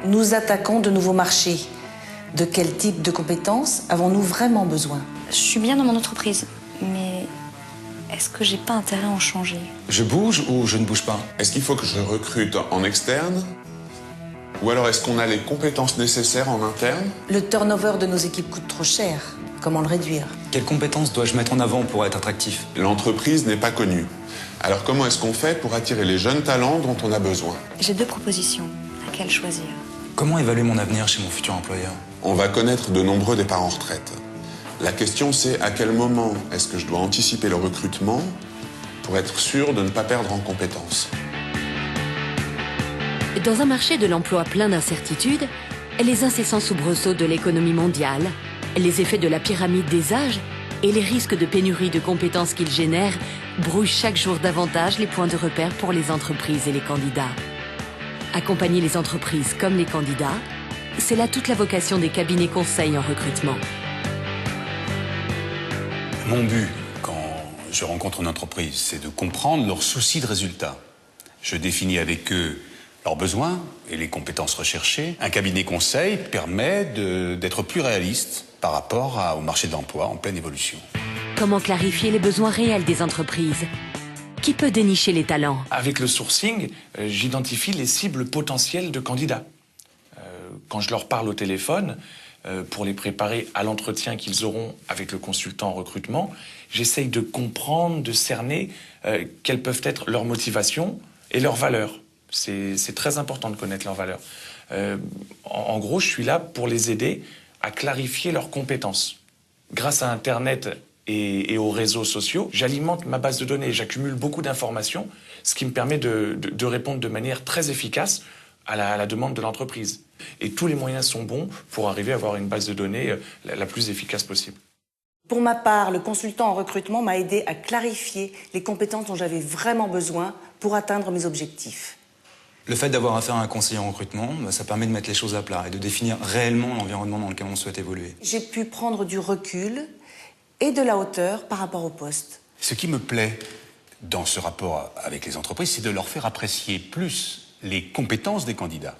Nous attaquons de nouveaux marchés. De quel type de compétences avons-nous vraiment besoin? Je suis bien dans mon entreprise, mais est-ce que j'ai pas intérêt à en changer? Je bouge ou je ne bouge pas? Est-ce qu'il faut que je recrute en externe? Ou alors est-ce qu'on a les compétences nécessaires en interne? Le turnover de nos équipes coûte trop cher. Comment le réduire? Quelles compétences dois-je mettre en avant pour être attractif? L'entreprise n'est pas connue. Alors comment est-ce qu'on fait pour attirer les jeunes talents dont on a besoin? J'ai 2 propositions. Laquelle choisir? Comment évaluer mon avenir chez mon futur employeur? On va connaître de nombreux départs en retraite. La question c'est à quel moment est-ce que je dois anticiper le recrutement pour être sûr de ne pas perdre en compétences. Dans un marché de l'emploi plein d'incertitudes, les incessants soubresauts de l'économie mondiale, les effets de la pyramide des âges et les risques de pénurie de compétences qu'ils génèrent brouillent chaque jour davantage les points de repère pour les entreprises et les candidats. Accompagner les entreprises comme les candidats, c'est là toute la vocation des cabinets conseils en recrutement. Mon but, quand je rencontre une entreprise, c'est de comprendre leurs soucis de résultat. Je définis avec eux leurs besoins et les compétences recherchées. Un cabinet conseil permet d'être plus réaliste par rapport au marché de l'emploi en pleine évolution. Comment clarifier les besoins réels des entreprises? Qui peut dénicher les talents? Avec le sourcing, j'identifie les cibles potentielles de candidats. Quand je leur parle au téléphone, pour les préparer à l'entretien qu'ils auront avec le consultant en recrutement, j'essaye de comprendre, de cerner quelles peuvent être leurs motivations et leurs valeurs. C'est très important de connaître leurs valeurs. En gros, je suis là pour les aider à clarifier leurs compétences. Grâce à Internet et aux réseaux sociaux, j'alimente ma base de données, j'accumule beaucoup d'informations, ce qui me permet de répondre de manière très efficace à la demande de l'entreprise. Et tous les moyens sont bons pour arriver à avoir une base de données la plus efficace possible. Pour ma part, le consultant en recrutement m'a aidé à clarifier les compétences dont j'avais vraiment besoin pour atteindre mes objectifs. Le fait d'avoir affaire à un conseiller en recrutement, ça permet de mettre les choses à plat et de définir réellement l'environnement dans lequel on souhaite évoluer. J'ai pu prendre du recul et de la hauteur par rapport au poste. Ce qui me plaît dans ce rapport avec les entreprises, c'est de leur faire apprécier plus les compétences des candidats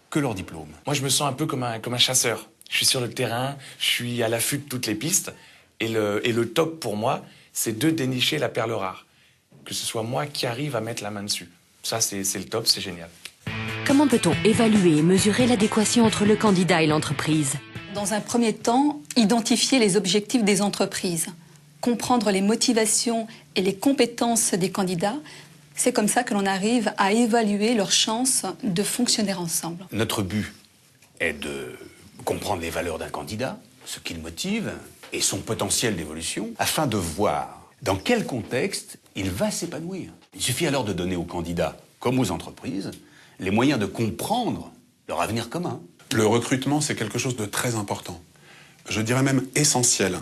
que leur diplôme. Moi, je me sens un peu comme un chasseur. Je suis sur le terrain, je suis à l'affût de toutes les pistes. Et le top pour moi, c'est de dénicher la perle rare. Que ce soit moi qui arrive à mettre la main dessus. Ça, c'est le top, c'est génial. Comment peut-on évaluer et mesurer l'adéquation entre le candidat et l'entreprise? Dans un premier temps, identifier les objectifs des entreprises, comprendre les motivations et les compétences des candidats. C'est comme ça que l'on arrive à évaluer leurs chances de fonctionner ensemble. Notre but est de comprendre les valeurs d'un candidat, ce qui le motive et son potentiel d'évolution, afin de voir dans quel contexte il va s'épanouir. Il suffit alors de donner aux candidats, comme aux entreprises, les moyens de comprendre leur avenir commun. Le recrutement, c'est quelque chose de très important. Je dirais même essentiel.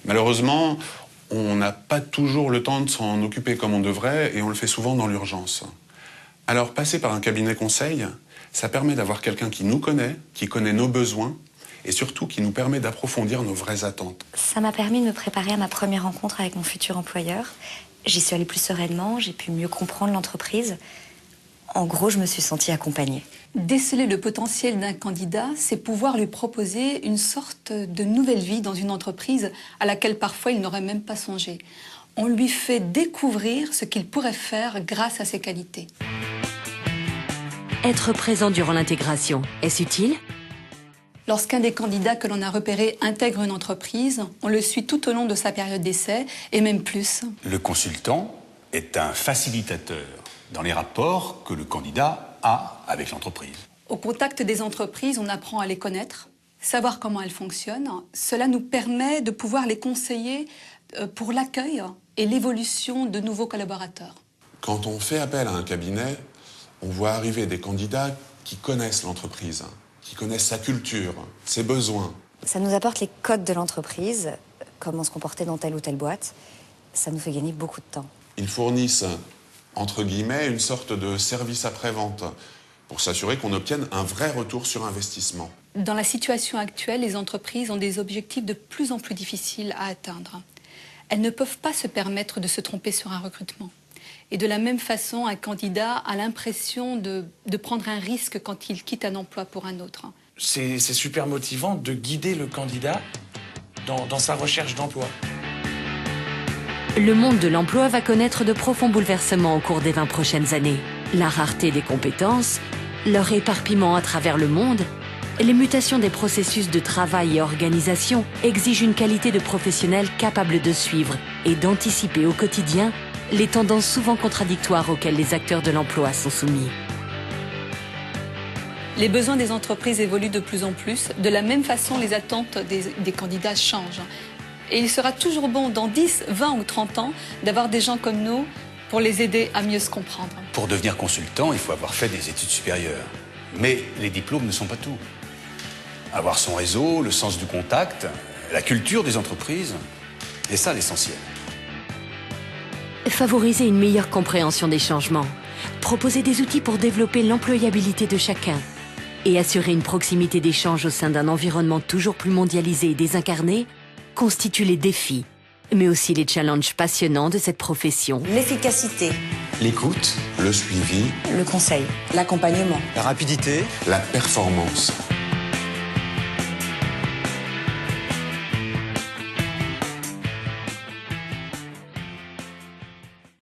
Malheureusement, on n'a pas toujours le temps de s'en occuper comme on devrait et on le fait souvent dans l'urgence. Alors, passer par un cabinet conseil, ça permet d'avoir quelqu'un qui nous connaît, qui connaît nos besoins et surtout qui nous permet d'approfondir nos vraies attentes. Ça m'a permis de me préparer à ma première rencontre avec mon futur employeur. J'y suis allée plus sereinement, j'ai pu mieux comprendre l'entreprise. En gros, je me suis sentie accompagnée. Déceler le potentiel d'un candidat, c'est pouvoir lui proposer une sorte de nouvelle vie dans une entreprise à laquelle parfois il n'aurait même pas songé. On lui fait découvrir ce qu'il pourrait faire grâce à ses qualités. Être présent durant l'intégration, est-ce utile? Lorsqu'un des candidats que l'on a repéré intègre une entreprise, on le suit tout au long de sa période d'essai, et même plus. Le consultant est un facilitateur dans les rapports que le candidat a avec l'entreprise. Au contact des entreprises, on apprend à les connaître, savoir comment elles fonctionnent. Cela nous permet de pouvoir les conseiller pour l'accueil et l'évolution de nouveaux collaborateurs. Quand on fait appel à un cabinet, on voit arriver des candidats qui connaissent l'entreprise, qui connaissent sa culture, ses besoins. Ça nous apporte les codes de l'entreprise, comment se comporter dans telle ou telle boîte. Ça nous fait gagner beaucoup de temps. Ils fournissent, entre guillemets, une sorte de service après-vente pour s'assurer qu'on obtienne un vrai retour sur investissement. Dans la situation actuelle, les entreprises ont des objectifs de plus en plus difficiles à atteindre. Elles ne peuvent pas se permettre de se tromper sur un recrutement. Et de la même façon, un candidat a l'impression de prendre un risque quand il quitte un emploi pour un autre. C'est super motivant de guider le candidat dans sa recherche d'emploi. Le monde de l'emploi va connaître de profonds bouleversements au cours des 20 prochaines années. La rareté des compétences, leur éparpillement à travers le monde, les mutations des processus de travail et organisation exigent une qualité de professionnel capable de suivre et d'anticiper au quotidien les tendances souvent contradictoires auxquelles les acteurs de l'emploi sont soumis. Les besoins des entreprises évoluent de plus en plus. De la même façon, les attentes des candidats changent. Et il sera toujours bon, dans 10, 20 ou 30 ans, d'avoir des gens comme nous pour les aider à mieux se comprendre. Pour devenir consultant, il faut avoir fait des études supérieures. Mais les diplômes ne sont pas tout. Avoir son réseau, le sens du contact, la culture des entreprises, c'est ça l'essentiel. Favoriser une meilleure compréhension des changements, proposer des outils pour développer l'employabilité de chacun et assurer une proximité d'échange au sein d'un environnement toujours plus mondialisé et désincarné constituent les défis, mais aussi les challenges passionnants de cette profession. L'efficacité, L'écoute, Le suivi, Le conseil. l'accompagnement, la rapidité, la performance.